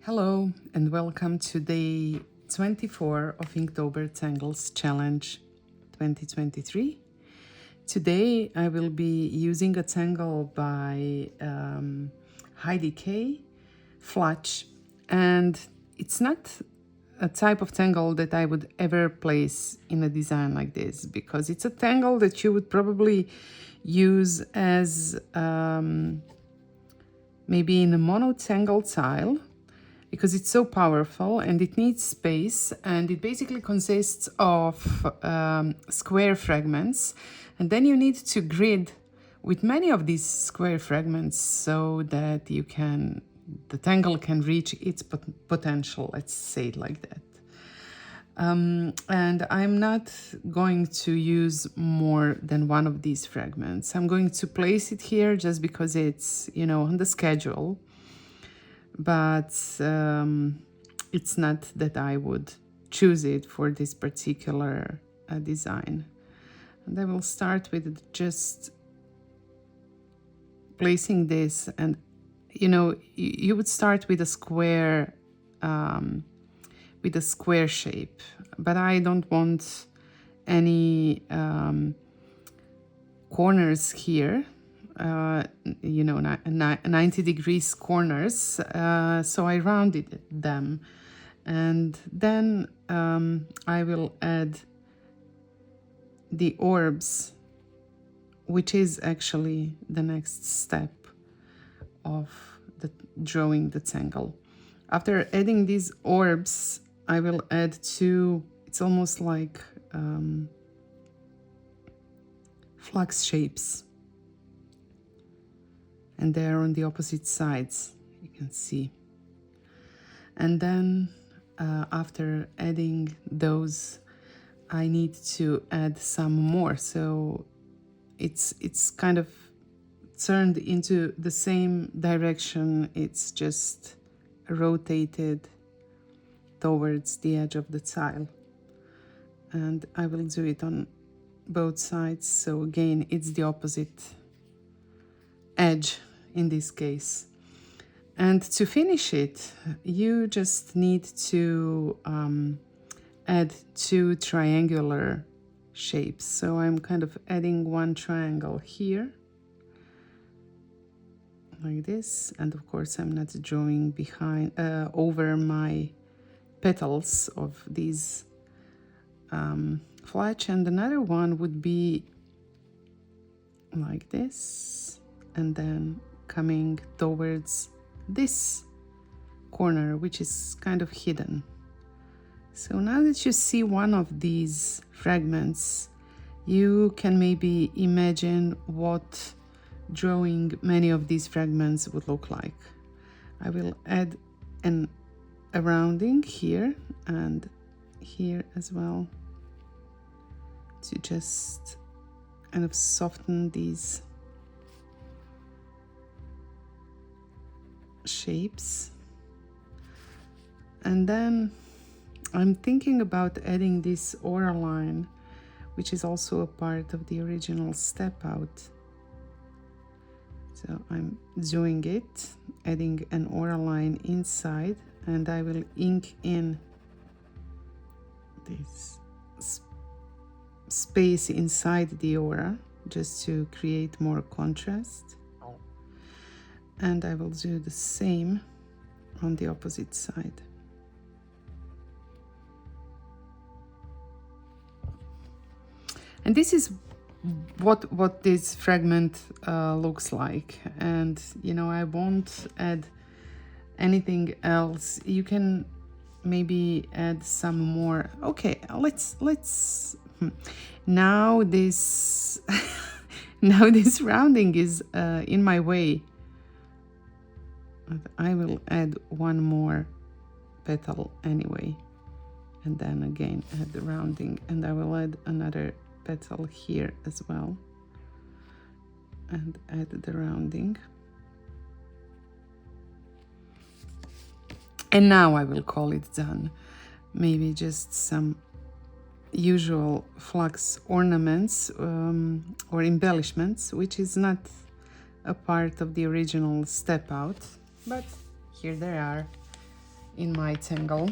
Hello and welcome to day 24 of Inktober Tangles Challenge 2023. Today I will be using a tangle by Heidi K, Flutch, and it's not a type of tangle that I would ever place in a design like this because it's a tangle that you would probably use as maybe in a mono tangle tile, because it's so powerful and it needs space, and it basically consists of square fragments, and then you need to grid with many of these square fragments so that the tangle can reach its potential, let's say it like that. And I'm not going to use more than one of these fragments. I'm going to place it here just because it's, on the schedule. But it's not that I would choose it for this particular design. And I will start with just placing this, and you would start with a square shape, but I don't want any corners here. 90 degrees corners, so I rounded them, and then I will add the orbs, which is actually the next step of drawing the tangle. After adding these orbs, I will add two, it's almost like flux shapes, and they're on the opposite sides, you can see. And then after adding those, I need to add some more, so it's kind of turned into the same direction, it's just rotated towards the edge of the tile. And I will do it on both sides, so again it's the opposite edge in this case. And to finish it, you just need to add two triangular shapes. So I'm kind of adding one triangle here, like this, and of course I'm not drawing behind over my petals of these Flutch, and another one would be like this, and then coming towards this corner, which is kind of hidden. So now that you see one of these fragments, you can maybe imagine what drawing many of these fragments would look like. I will add a rounding here and here as well to just kind of soften these shapes. And then I'm thinking about adding this aura line, which is also a part of the original step out. So I'm doing it, adding an aura line inside, and I will ink in this space inside the aura just to create more contrast. And I will do the same on the opposite side. And this is what this fragment looks like. And I won't add anything else. You can maybe add some more. Okay, let's now this now this rounding is in my way. I will add one more petal anyway, and then again add the rounding, and I will add another petal here as well and add the rounding. And now I will call it done. Maybe just some usual flux ornaments or embellishments, which is not a part of the original step out, but here they are. in my tangle.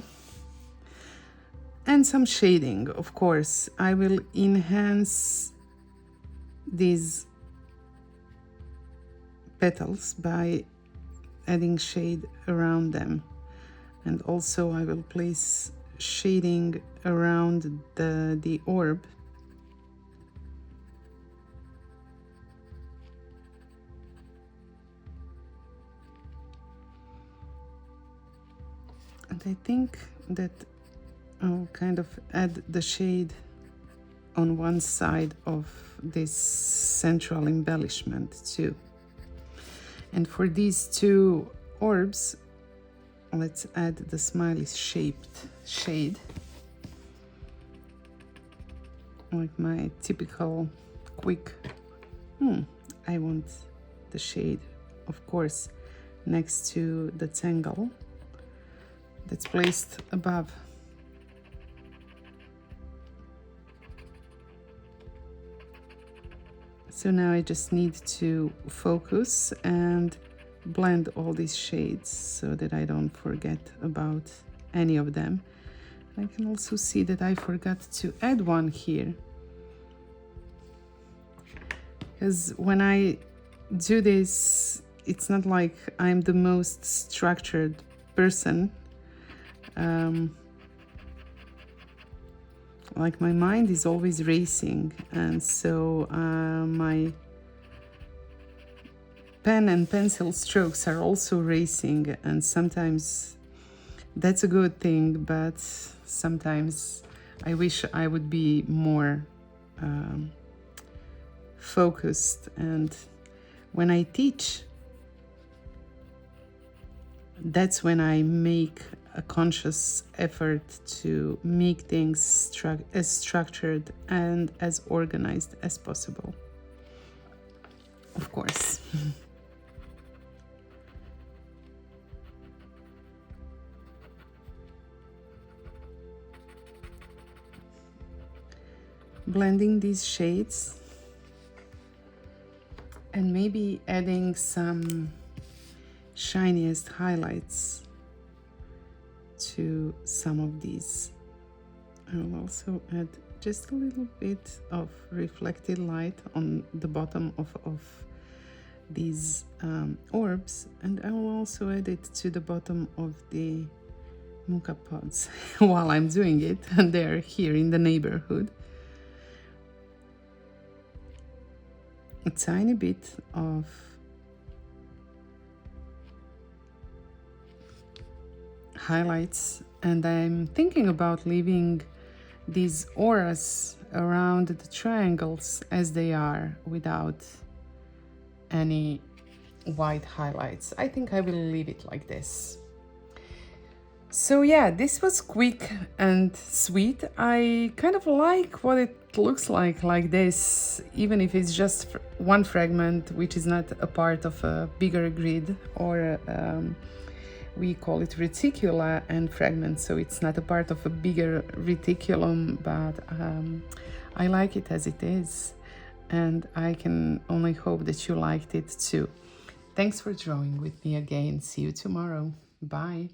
And some shading, of course. I will enhance these petals by adding shade around them. And also I will place shading around the orb. And I think that I'll kind of add the shade on one side of this central embellishment too. And for these two orbs, let's add the smiley shaped shade. Like my typical quick, I want the shade, of course, next to the tangle that's placed above. So now I just need to focus and blend all these shades so that I don't forget about any of them. I can also see that I forgot to add one here, because when I do this, it's not like I'm the most structured person. Like my mind is always racing, and so my pen and pencil strokes are also racing, and sometimes that's a good thing, but sometimes I wish I would be more focused. And when I teach, that's when I make a conscious effort to make things as structured and as organized as possible. Of course. Blending these shades and maybe adding some shiniest highlights to some of these. I will also add just a little bit of reflected light on the bottom of these orbs, and I will also add it to the bottom of the muka pods while I'm doing it, and they're here in the neighborhood. A tiny bit of highlights, and I'm thinking about leaving these auras around the triangles as they are, without any white highlights. I think I will leave it like this. So yeah, this was quick and sweet. I kind of like what it looks like this, even if it's just one fragment, which is not a part of a bigger grid, or we call it reticula and fragments, so it's not a part of a bigger reticulum, but I like it as it is, and I can only hope that you liked it too. Thanks for drawing with me again. See you tomorrow. Bye.